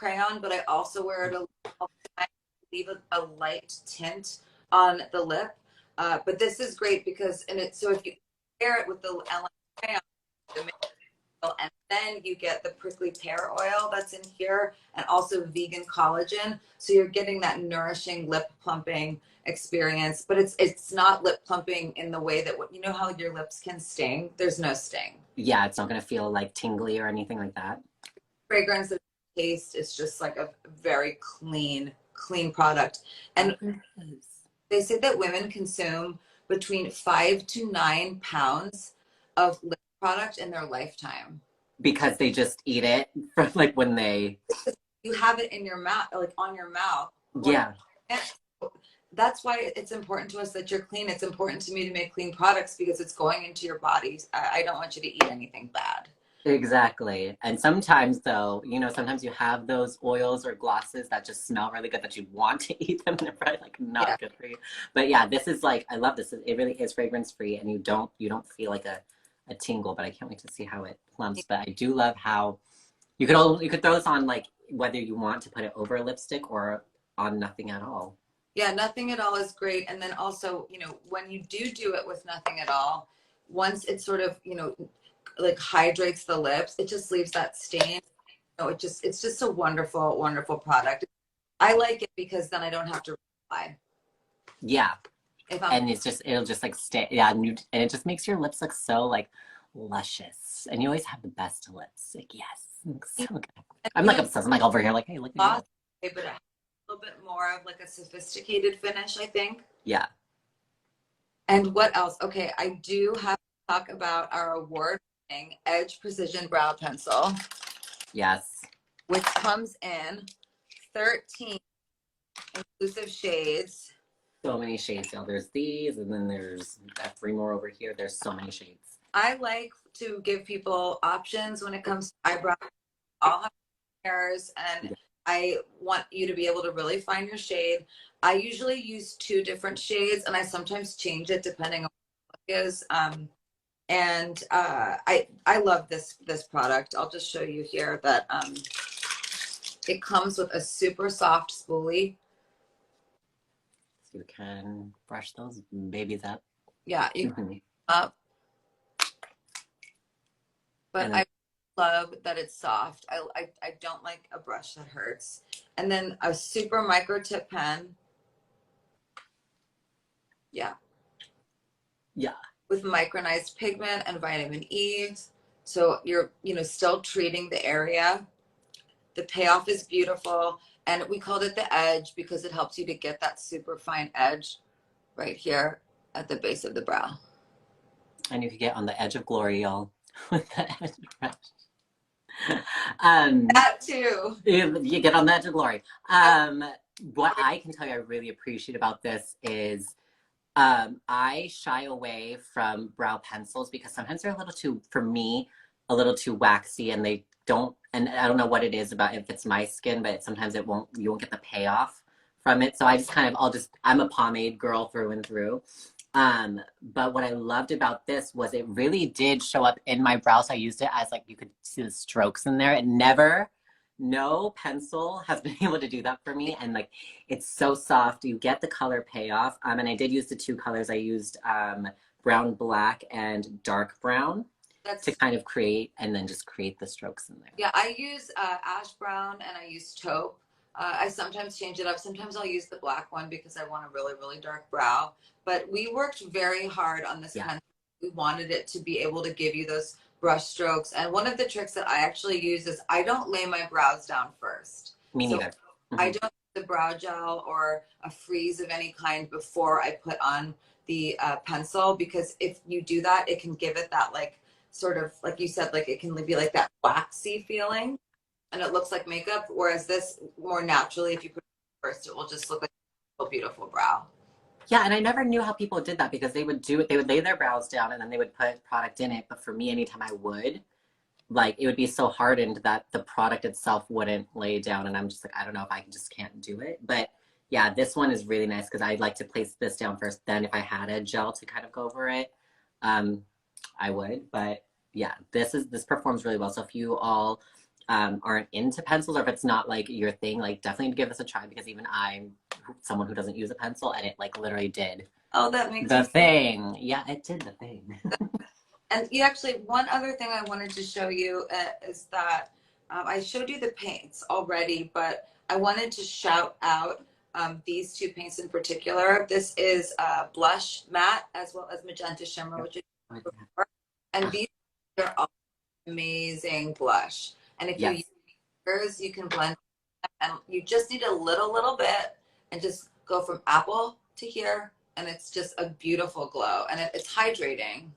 crayon, but I also wear it all the time. Leave a light tint on the lip. But this is great because, and it, so if you pair it with the eyeliner crayon, and then you get the prickly pear oil that's in here and also vegan collagen. So you're getting that nourishing lip plumping experience, but it's not lip plumping in the way that, you know how your lips can sting? There's no sting. Yeah, it's not going to feel like tingly or anything like that. Fragrance and taste is just like a very clean product. And they say that women consume between 5 to 9 pounds of lip product in their lifetime. Because they just eat it from like when they... You have it in your mouth, like on your mouth. Yeah. That's why it's important to us that you're clean. It's important to me to make clean products because it's going into your bodies. I don't want you to eat anything bad. Exactly. And sometimes though, you know, sometimes you have those oils or glosses that just smell really good that you want to eat them and they're probably like not good for you. But yeah, this is like, I love this. It really is fragrance free and you don't feel like a tingle, but I can't wait to see how it plumps. But I do love how you could throw this on like whether you want to put it over a lipstick or on nothing at all. Yeah, nothing at all is great. And then also, you know, when you do it with nothing at all, once it sort of, you know, like hydrates the lips, it just leaves that stain. You know, it's just a wonderful, wonderful product. I like it because then I don't have to apply. Yeah. And it'll just like stay, yeah, and it just makes your lips look so like luscious. And you always have the best lips. Like, yes, so good. I'm like obsessed. I'm like over here like, hey, look at that. But it has a little bit more of like a sophisticated finish, I think. Yeah. And what else? Okay, I do have to talk about our award-winning Edge Precision Brow Pencil. Yes. Which comes in 13 inclusive shades. So many shades, y'all. There's these, and then there's 3 more over here. There's so many shades. I like to give people options when it comes to eyebrows. All have hairs, and I want you to be able to really find your shade. I usually use 2 different shades, and I sometimes change it depending on what it is. I love this product. I'll just show you here that it comes with a super soft spoolie. So you can brush those babies up. Yeah, you can up. But I love that it's soft. I don't like a brush that hurts. And then a super micro tip pen. Yeah. Yeah. With micronized pigment and vitamin E. So you're, you know, still treating the area. The payoff is beautiful. And we called it the edge because it helps you to get that super fine edge right here at the base of the brow. And you could get on the edge of glory, y'all, with the edge brush. That too. You get on the edge of glory. What I can tell you I really appreciate about this is I shy away from brow pencils because sometimes they're a little too, for me, a little too waxy and they don't, and I don't know what it is about if it's my skin, but sometimes you won't get the payoff from it. So I just kind of, I'm a pomade girl through and through. But what I loved about this was it really did show up in my brows. I used it as like, you could see the strokes in there. No pencil has been able to do that for me. And like, it's so soft. You get the color payoff. And I did use the 2 colors. I used brown, black, and dark brown to kind of create, and then just create the strokes in there. Yeah, I use ash brown and I use taupe. I sometimes change it up. Sometimes I'll use the black one because I want a really, really dark brow. But we worked very hard on this pencil. We wanted it to be able to give you those brush strokes. And one of the tricks that I actually use is I don't lay my brows down first. Me neither. I don't use the brow gel or a freeze of any kind before I put on the pencil, because if you do that, it can give it that like sort of, like you said, like it can be like that waxy feeling and it looks like makeup. Whereas this more naturally, if you put it first, it will just look like a beautiful brow. Yeah, and I never knew how people did that because they would lay their brows down and then they would put product in it. But for me, anytime I would, like, it would be so hardened that the product itself wouldn't lay down. And I'm just like, I don't know if I just can't do it. But yeah, this one is really nice because I'd like to place this down first. Then if I had a gel to kind of go over it, I would. But yeah, this performs really well. So if you all aren't into pencils, or if it's not like your thing, like definitely give this a try, because even I'm someone who doesn't use a pencil, and it like literally did Oh, that makes the me. thing. Yeah, it did the thing. And you actually, one other thing I wanted to show you is that I showed you the paints already, but I wanted to shout out these two paints in particular. This is Blush Matte as well as Magenta Shimmer, which is and these are all amazing blush. And if you use Yes. yours, you can blend, and you just need a little bit, and just go from apple to here, and it's just a beautiful glow, and it's hydrating.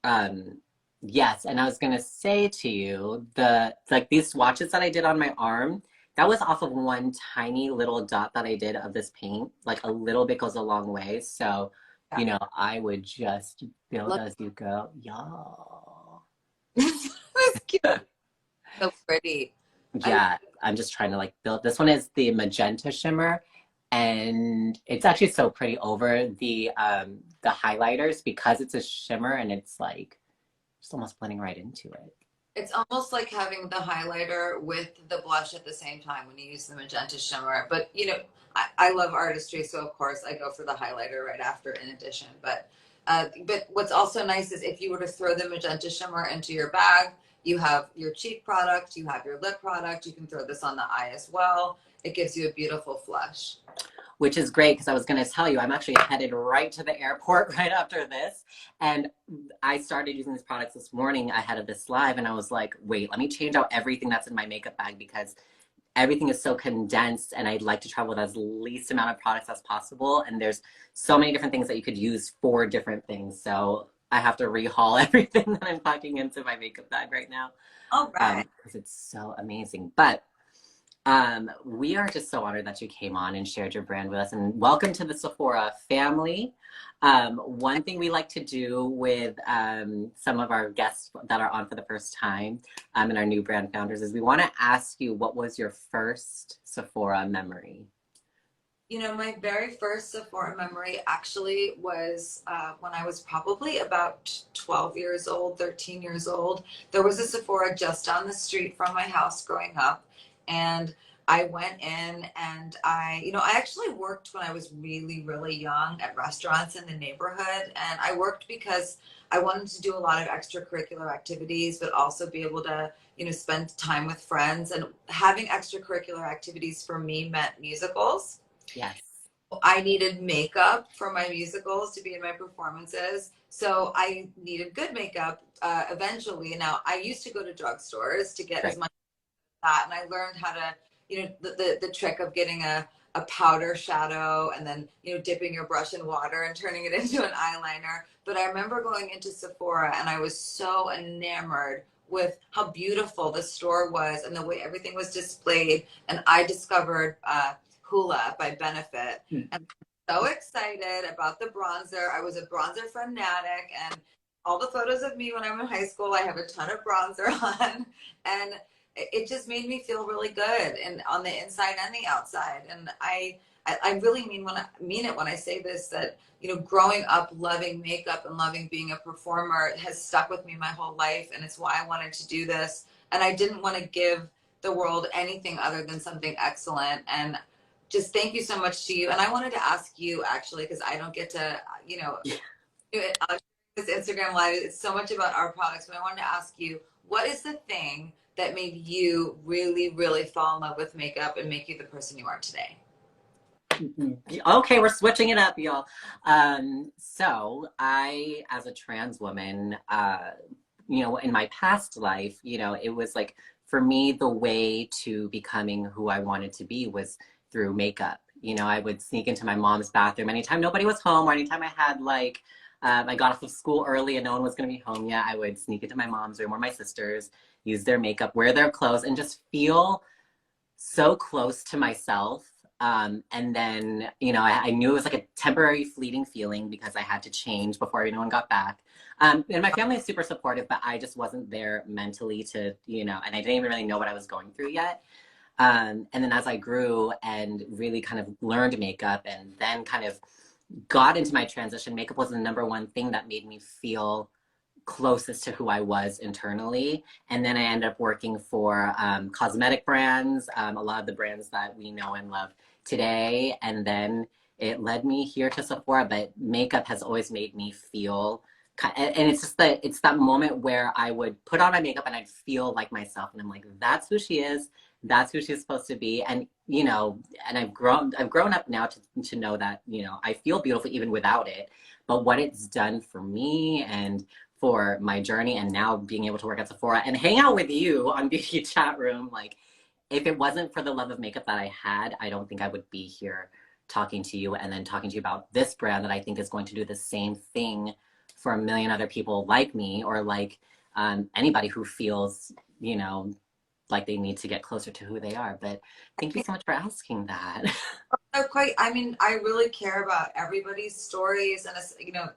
Um, yes, and I was gonna say to you, the like these swatches that I did on my arm, that was off of one tiny little dot that I did of this paint. Like a little bit goes a long way. So, Yeah. I would just build Look, as you go. Y'all. it's cute. So pretty. I Yeah, I'm just trying to like build. This one is the magenta shimmer, and it's actually so pretty over the highlighters because it's a shimmer and it's like just almost blending right into it. It's almost like having the highlighter with the blush at the same time when you use the magenta shimmer. But I love artistry, so of course I go for the highlighter right after in addition. But what's also nice is if you were to throw the magenta shimmer into your bag, you have your cheek product, you have your lip product, you can throw this on the eye as well. It gives you a beautiful flush. Which is great because I was going to tell you, I'm actually headed right to the airport right after this. And I started using these products this morning ahead of this live. And I was like, wait, let me change out everything that's in my makeup bag because everything is so condensed and I'd like to travel with as least amount of products as possible. And there's so many different things that you could use for different things. So I have to rehaul everything that I'm packing into my makeup bag right now All right. because it's so amazing. But we are just so honored that you came on and shared your brand with us, and welcome to the Sephora family. One thing we like to do with some of our guests that are on for the first time and our new brand founders is we want to ask you, what was your first Sephora memory? My very first Sephora memory actually was when I was probably about 12 years old, 13 years old. There was a Sephora just down the street from my house growing up. And I went in and I actually worked when I was really, really young at restaurants in the neighborhood. And I worked because I wanted to do a lot of extracurricular activities, but also be able to, spend time with friends. And having extracurricular activities for me meant musicals. Yes. I needed makeup for my musicals to be in my performances. So I needed good makeup eventually. Now, I used to go to drugstores to get as Right. much of that. And I learned how to, the trick of getting a powder shadow and then, dipping your brush in water and turning it into an eyeliner. But I remember going into Sephora and I was so enamored with how beautiful the store was and the way everything was displayed. And I discovered Hula by Benefit. Mm. And I'm so excited about the bronzer. I was a bronzer fanatic, and all the photos of me when I'm in high school, I have a ton of bronzer on. And it just made me feel really good, and on the inside and the outside. And I really mean it when I say this, that growing up loving makeup and loving being a performer has stuck with me my whole life, and it's why I wanted to do this. And I didn't want to give the world anything other than something excellent. And just thank you so much to you. And I wanted to ask you actually, because I don't get to, do it, this Instagram live. It's so much about our products, but I wanted to ask you, what is the thing that made you really, really fall in love with makeup and make you the person you are today? Okay, we're switching it up, y'all. So I, as a trans woman, in my past life, it was like, for me, the way to becoming who I wanted to be was through makeup. I would sneak into my mom's bathroom anytime nobody was home, or anytime I had like, I got off of school early and no one was going to be home yet. I would sneak into my mom's room or my sister's, use their makeup, wear their clothes, and just feel so close to myself. And then, I knew it was like a temporary fleeting feeling because I had to change before anyone got back. And my family is super supportive, but I just wasn't there mentally to, and I didn't even really know what I was going through yet. And then as I grew and really kind of learned makeup and then kind of got into my transition, makeup was the number one thing that made me feel closest to who I was internally. And then I ended up working for cosmetic brands, a lot of the brands that we know and love today. And then it led me here to Sephora, but makeup has always made me feel, and it's just that it's that moment where I would put on my makeup and I'd feel like myself. And I'm like, that's who she is. That's who she's supposed to be. And, you know, and I've grown up now to know that, you know, I feel beautiful even without it. But what it's done for me and for my journey, and now being able to work at Sephora and hang out with you on Beauty Chat Room, like, if it wasn't for the love of makeup that I had, I don't think I would be here talking to you and then talking to you about this brand that I think is going to do the same thing for a million other people like me, or like anybody who feels, you know, like they need to get closer to who they are. But thank you so much for asking that. I mean, I really care about everybody's stories, and you know,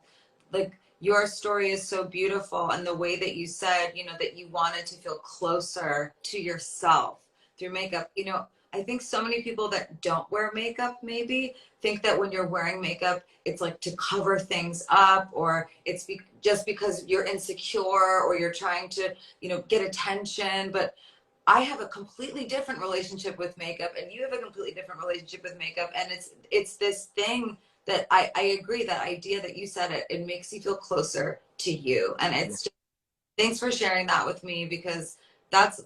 like your story is so beautiful, and the way that you said, you know, that you wanted to feel closer to yourself through makeup. You know, I think so many people that don't wear makeup maybe think that when you're wearing makeup, it's like to cover things up, or it's just because you're insecure or you're trying to, you know, get attention. But I have a completely different relationship with makeup, and you have a completely different relationship with makeup. And it's this thing that I agree, that idea that you said, it makes you feel closer to you. And it's just, thanks for sharing that with me, because that's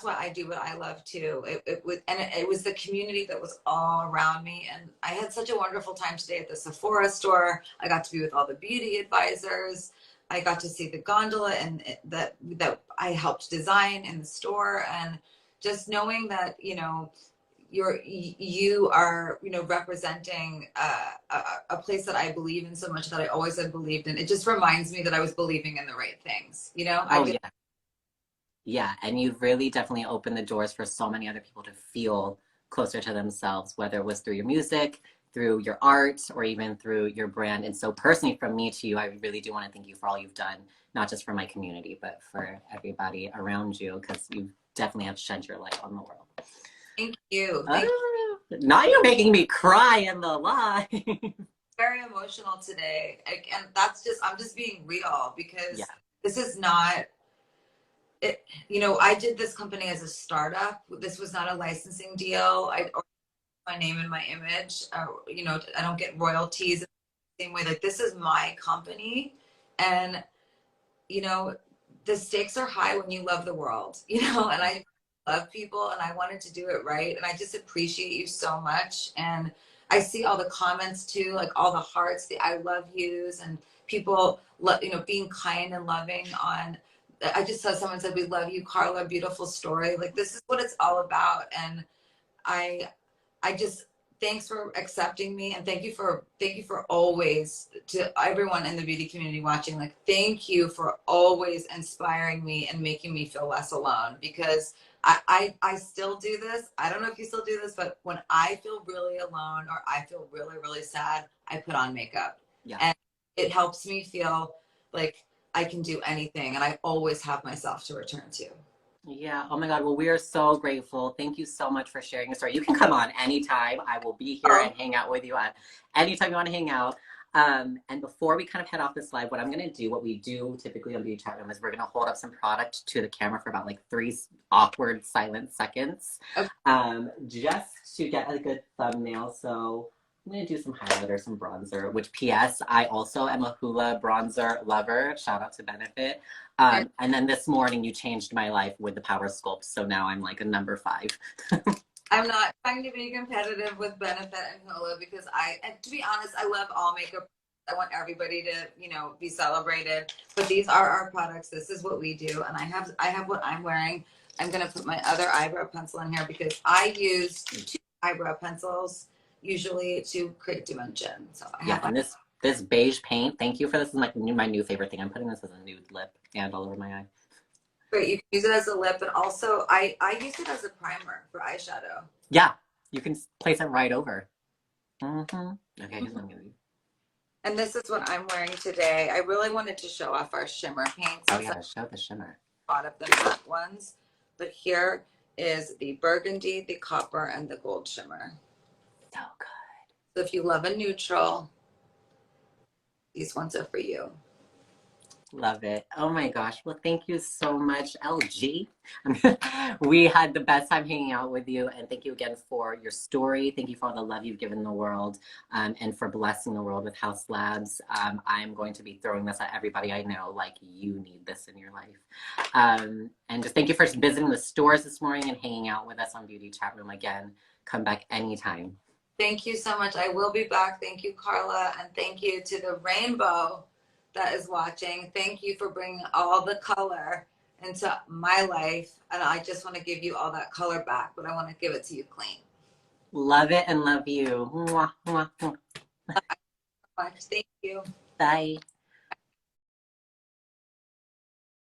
why I do what I love too. It was the community that was all around me, and I had such a wonderful time today at the Sephora store. I got to be with all the beauty advisors. I got to see the gondola and that I helped design in the store, and just knowing that, you know, you are, you know, representing a place that I believe in so much, that I always have believed in. It just reminds me that I was believing in the right things, you know. Oh, yeah. Yeah, and you've really definitely opened the doors for so many other people to feel closer to themselves, whether it was through your music, through your art, or even through your brand. And so personally, from me to you, I really do want to thank you for all you've done, not just for my community, but for everybody around you, because you definitely have shed your light on the world. Thank you. Now you're making me cry in the live. Very emotional today, and that's just, I'm just being real, because Yeah. this is not it. You know, I did this company as a startup. This was not a licensing deal. I or my name and my image. You know, I don't get royalties in the same way. Like, this is my company, and you know, the stakes are high when you love the world. You know, and I love people, and I wanted to do it right, and I just appreciate you so much. And I see all the comments too, like all the hearts, the I love yous, and people, you know, being kind and loving on. I just saw someone said, "We love you, Carla. Beautiful story." Like, this is what it's all about. And I I just, thanks for accepting me, and thank you for always, to everyone in the beauty community watching, like, thank you for always inspiring me and making me feel less alone, because I still do this. I don't know if you still do this, but when I feel really alone or I feel really, really sad, I put on makeup. Yeah. And it helps me feel like I can do anything, and I always have myself to return to. Yeah. Oh my God. Well, we are so grateful. Thank you so much for sharing your story. You can come on anytime. I will be here and hang out with you at anytime you want to hang out. And before we kind of head off this live, what I'm going to do, what we do typically on Beauty Chat Room, is we're going to hold up some product to the camera for about like 3 awkward silent seconds, just to get a good thumbnail. So I'm going to do some highlighter, some bronzer, which PS, I also am a Hoola bronzer lover. Shout out to Benefit. And then this morning you changed my life with the Power Sculpt. So now I'm like a number 5. I'm not trying to be competitive with Benefit and Hoola, because and to be honest, I love all makeup. I want everybody to, you know, be celebrated. But these are our products. This is what we do. And I have what I'm wearing. I'm going to put my other eyebrow pencil in here, because I use 2 eyebrow pencils usually to create dimension. So I have, and this beige paint, thank you for this. Is like my new favorite thing. I'm putting this as a nude lip and all over my eye. great. You can use it as a lip, and also I use it as a primer for eyeshadow. Yeah, you can place it right over. Okay, here's what I'm gonna do. And this is what I'm wearing today. I really wanted to show off our shimmer paints. Oh yeah, show the shimmer. A lot of the matte ones, but here is the burgundy, the copper, and the gold shimmer. So good. So if you love a neutral, these ones are for you. Love it. Oh my gosh. Well, thank you so much, LG. We had the best time hanging out with you. And thank you again for your story. Thank you for all the love you've given the world, and for blessing the world with Haus Labs. I'm going to be throwing this at everybody I know, like, you need this in your life. And just thank you for visiting the stores this morning and hanging out with us on Beauty Chat Room again. Come back anytime. Thank you so much. I will be back. Thank you, Carla. And thank you to the rainbow that is watching. Thank you for bringing all the color into my life. And I just want to give you all that color back, but I want to give it to you clean. Love it and love you. Mwah, mwah, mwah. Thank you. Bye.